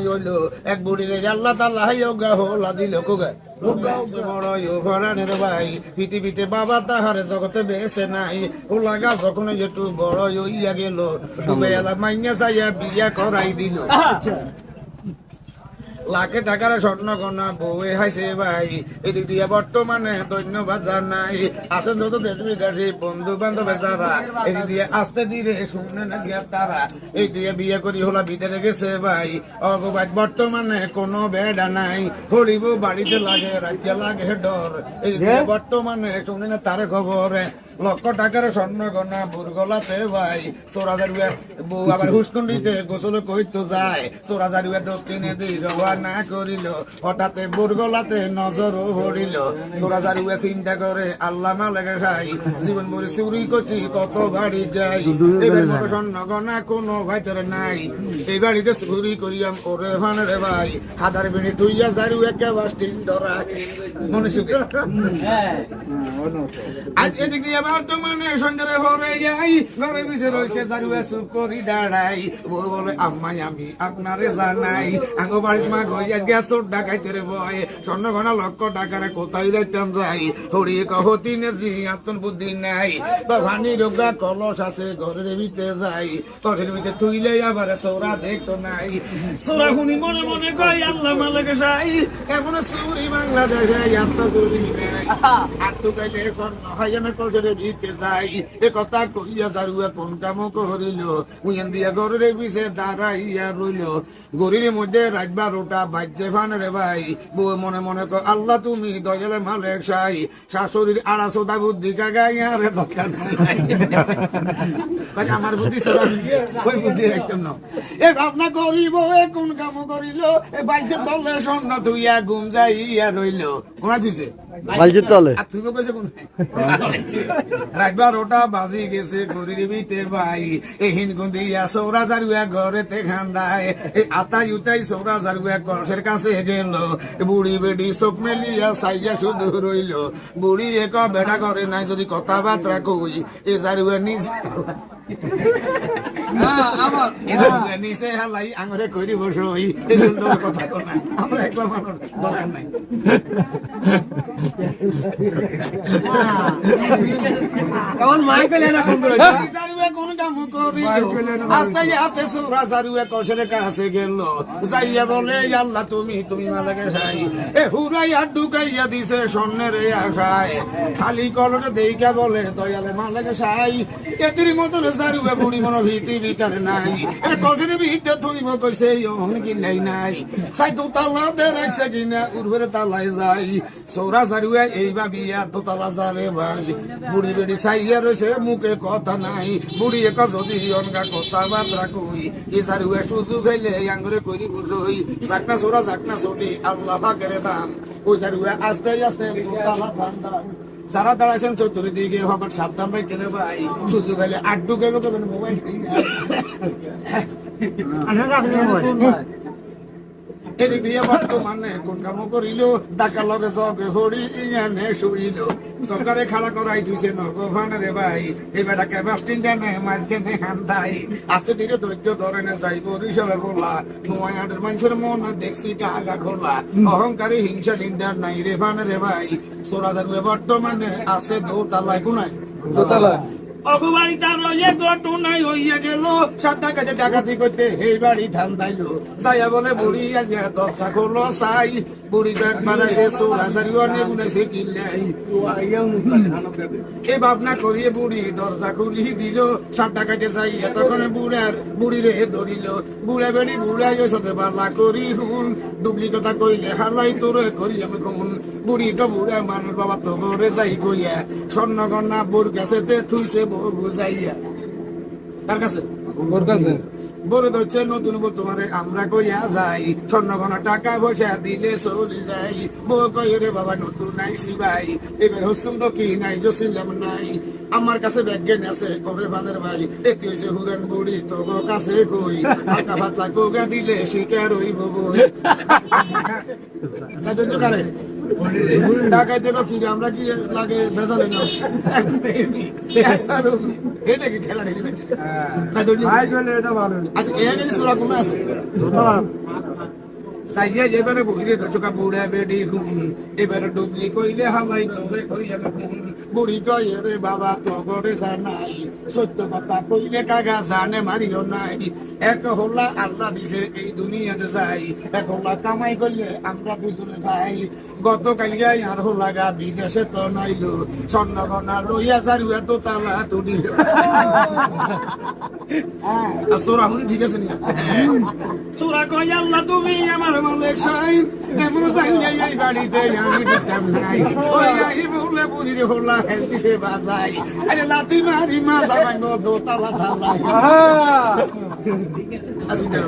হইলো এক বুড়ি রে আল্লাহ তাআলা হাইয়গা হোলা দিল কোগা বড় ইউফরানের ভাই পৃথিবীতে বাবা তাহার জগতে বেঁচে নাই ও লাগা যখন একটু বড় হইয়া গেল ডুবে এলা মাইনা চাইয়া বিয়া করাই দিল লাখে টাকার স্বর্ণ গনা বউয়ে হাইছে ভাই এদিক দিয়ে বর্তমানে ধন্যবাদ জানাই আছে যত দেশ বিদেশি বন্ধু বান্ধব যারা এদিক দিয়ে আস্তে ধীরে শুনে না গিয়া তারা এই দিয়ে বিয়ে করি হলা ভিতরে গেছে ভাই অগবাদ বর্তমানে কোনো বেড়া নাই হরিব বাড়িতে লাগে রাজ্যে লাগে ডর এই দিয়ে বর্তমানে শুনে না তার খবর লক্ষ টাকার স্বর্ণ গনা বুরগলাতে ভাই 4000 বউ আবার হুসকুন্ডিতে গোসল কইতো যায় 4000 দক্ষিণে দিই রওনা করিল হঠাৎ বুরগলাতে নজর পড়িল 4000 চিন্তা করে আল্লাহ মালিক সাই জীবন ভরে চুরি করছি কত বাড়ি যাই এবার মতো স্বর্ণ গনা কোনো ভাইটার নাই এই বাড়িতে চুরি করিয়াম ওরে ভানে ভাই হাজার বেড়ে 2000 একে বাস্টিন ধরা মনে সুখে আজ এদিকে বর্তমানে সন্ধ্যারে ঘরে যাই ঘরে বিছে রয়েছে দাঁড়িয়ে চুপ করি দাঁড়াই বউ বলে আম্মাই আমি আপনারে জানাই আঙ্গো বাড়ির মা গই আজকে চোর ডাকাইতে রে বয় স্বর্ণ ঘনা লক্ষ টাকারে কোথায় রাখতাম যাই হরিয়ে কহতি নেছি আত্মন বুদ্ধি নাই তো ভানি রোগা কলস আছে ঘরের ভিতরে যাই কঠের ভিতরে তুইলে আবার চোরা দেখতো নাই চোরা শুনি মনে মনে কই আল্লাহ মালিক সাই এমন চুরি বাংলাদেশে এত চুরি নেই আর তো কাইলে স্বর্ণ হয় না কলসের ভিতরে যাই এ কথা কইয়া জারুয়া কোন কাম করিল উইয়ান দিয়া ঘরের পিছে দাঁড়াইয়া রইল গরির মধ্যে রাত 12টা বাজছে ফানে ভাই বউ মনে মনে আল্লাহ তুমি দয়ালে মালিক সাই শাশুড়ির আড়াচোদা বুদ্ধি কাগাইয়া রে দরকার নাই আমার বুদ্ধি সরা ওই বুদ্ধি একদম না এ ভাবনা করিব এ কোন কাম করিল এ বাইছে তলে স্বর্ণ তুইয়া ঘুম যাইয়া রইল কোনা দিছে বাইজের তলে আর তুই কইছে কোন রাত 12টা বাজি গেছে গরির ভিতরে ভাই এই হিনগুন্দিয়া 4000 ঘরেতে খান্দায় এই আতাই উতাই 4000 কলসের কাছে গেল বুড়ি বেডি চোখ মেলিয়া সাইয়া শুধু রইল বুড়ি এক বেড়া করে নাই যদি কথাবার্তা কই এ জারুয়া নিজ নিচে হালাই আঙরে করি বসই এই সুন্দর কথা কোন আমরা একলা মানুষ দরকার নাই কেমন মাই কইলে না কোন জারুয়া কোন কাম করিল আস্তে আস্তে 4000 কলসের কাছে গেল যাইয়া বলে আল্লাহ তুমি মালিক সাই এ হুরাইয়া ঢুকাইয়া দিছে স্বর্ণের আশায় খালি কলরে দেইকা বলে দয়ালে মালিক সাই এতির মতন জারুয়া বুড়ি মন ভীতি ভিতরে নাই এ কলসের ভিতরে থইব কইছে ইহন কি নাই সাই দোতলা দে রাখছে কিনা উড়রে তালাই যাই 4000 এই বাবিয়া দোতলা যারে ভাই বুড়ি বেড়ি সাইয়া রইছে মুখে কথা নাই বুড়ি এক যদি অনগা কথা বার্তা কই এ জারুয়া সুজু খাইলে আঙ্গুরে করি বুঝই জাকনা সোরা জাকনা সদি আল্লাহ পাকের দান ওই জারুয়া আস্তে আস্তে দোতলা ঠান্ডা যারা দাঁড়াইছেন চতুর্দিকে হবার সাবধান ভাই কেনে ভাই সুযোগ হলে আড্ডু গেল মোবাইল এদিক দিয়ে বর্তমানে কোন কাম করিল ডাকা লগে জগে হরি ইয়ানে শুইল সরকারে খাড়া করাই দিছে নগভানে রে ভাই এবার ডাকা বাস্টিন জানে মাঝখানে হান্দাই আস্তে ধীরে ধৈর্য ধরে না যাই বরিশালে বলা নোয়াদের মানুষের মন দেখছি টাকা খোলা অহংকারী হিংসা নিন্দা নাই রে ভানে রে ভাই 4000 বর্তমানে আছে দোতলায় কোনায় দোতলা অগবাড়ি তার ঘটনায় হইয়া গেল 7 টাকা ডাকাতি করতে এই বাড়ি ধান দাইলো যাইয়া বলে বুড়ি আজ দরজা খোলো চাই বুড়ি একবার এসে 4000 গুনেছে কিনলাই এই ভাবনা করিয়ে বুড়ি দরজা খুলি দিল 7 টাকাতে যাইয়া তখন বুড়ি রে ধরিল বুড়া বেড়ি বুড়াই সাথে বালা করি হুন ডুবলি কথা কইলে হালাই তোরে করি আমি কমুন বুড়ি তো বুড়া মানুষ বাবা তো ঘরে যাই কইয়া স্বর্ণ গন্না বুড় গেছে থুইছে বুঝাইয়া তার কাছে বড় ধরছে নতুন বর্তমানে আমরা কইয়া যাই স্বর্ণগণা টাকা পয়সা দিলে চলি যাই বউ কই রে বাবা নতুন আইসি ভাই এবার হসুন তো কি নাই জসিলাম নাই আমার কাছে ব্যাগেন আছে ওরে ভানের ভাই এটি হইছে হুরেন বুড়ি তো কাছে কই হালকা পাতলা কোগা দিলে শিকার হইব বই সাজন্য কারে ঢাকায় দেবো কি রে, আমরা কি লাগে ভেজালে না এটা কি ঠেলা ঠেলি বেঁচে আচ্ছা এখানে সোরা কোন আছে সাইয়া এবারে বইরে দচকা বুড়া বেডি হুন এবারে ডুবলি কইলে হালাই তোরে কইয়া হুন বুড়ি কয়ে রে বাবা তো করে জানাই সত্য কথা কইলে কাগা জানে মারিও নাই এক হল্লা আল্লাহ দিছে এই দুনিয়াতে যাই এক হল্লা কামাই করলে আমরা দুজনে ভাই গত কালিয়াই আর হল্লা গা বিদেশে তো নাইলো স্বর্ণ গনা লইয়া যারুয়া তো তালা তুলি সোরা হুনি ঠিক আছে নি সোরা কই আল্লাহ তুমি আমার মালিক সাই এমন জাঙ্গাই এই বাড়িতে আমি দিতাম নাই ওই আই বলে পুরির হল্লা হেলতিছে বাজাই আরে লাতি মারি মা যাবাঙ্গ দোতালা থালাই আসি দেন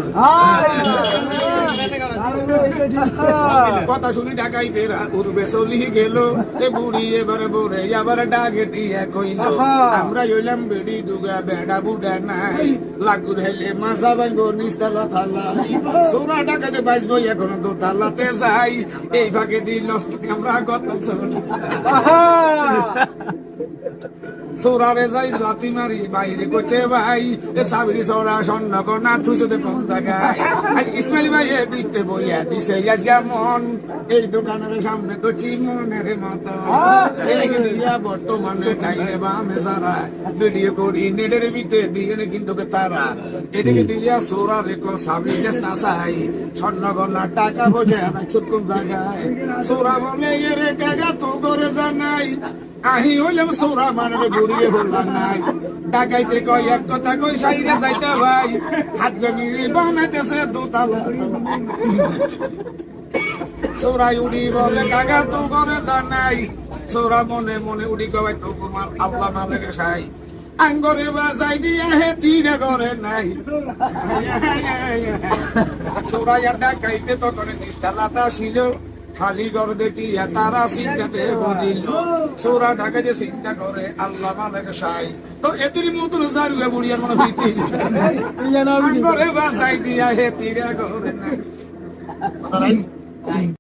কথা শুনি ঢাকাই তেরা উড়বে চলি গেল এ বুড়ি এবার বরে আবার ডাকে দিয়ে কইল আমরা হইলাম বেড়ি দুগা বেড়া বুড়া নাই লাগুর হেলে মাসা ভাঙ্গ নিস্তালা থালাই সোরা ডাকাতে বাঁচবো এখন দোতালাতে যাই এই ভাগে দিল আমরা কথা চলি সোরারে যাই লাতি মারি বাইরে কোচে ভাই এ সাবিরি সোরা স্বর্ণ কন্যা থুসতে কোন জায়গায় আজ ইসমাইল ভাই এ বিতে বইয়া দিছে আজকে মন এই দোকানের সামনে তো চিমনের মতো এদিকে দিয়া বর্তমানে ডাইরে বামে সারা ভিডিও করি নেটের বিতে দিয়ে কিন্তু তারা এদিকে দিয়া সোরারে কো সাবিরি দেশ না চাই স্বর্ণ কন্যা টাকা বোঝে না কোন জায়গায় সোরা বলে এরে কাকা তো করে জানাই আহি হইলাম সোরা মানবে বুড়িয়ে হলাম নাই ডাকাইতে কয় এক কথা কই সাইরে যাইতে ভাই হাত গমিয়ে বানাইতেছে দোতালা সোরাই উড়ি বলে কাকা তো করে জানাই সোরা মনে মনে উড়ি কয় তো তোমার আল্লাহ মালিক সাই আঙ্গরে বাজাই দিয়া হে তিনে করে নাই সোরাই ডাকাইতে তখন নিস্তালাতা ছিল খালি ঘর দেখি তারা চিন্তাতে বলিল সোরা ঢাকা যে চিন্তা করে আল্লাহ মালিক সাই তো এতির মতন জারুয়া বুড়িয়ার মনে হইতে ঘরে বাসাই দিয়া হে তিরা করে নাই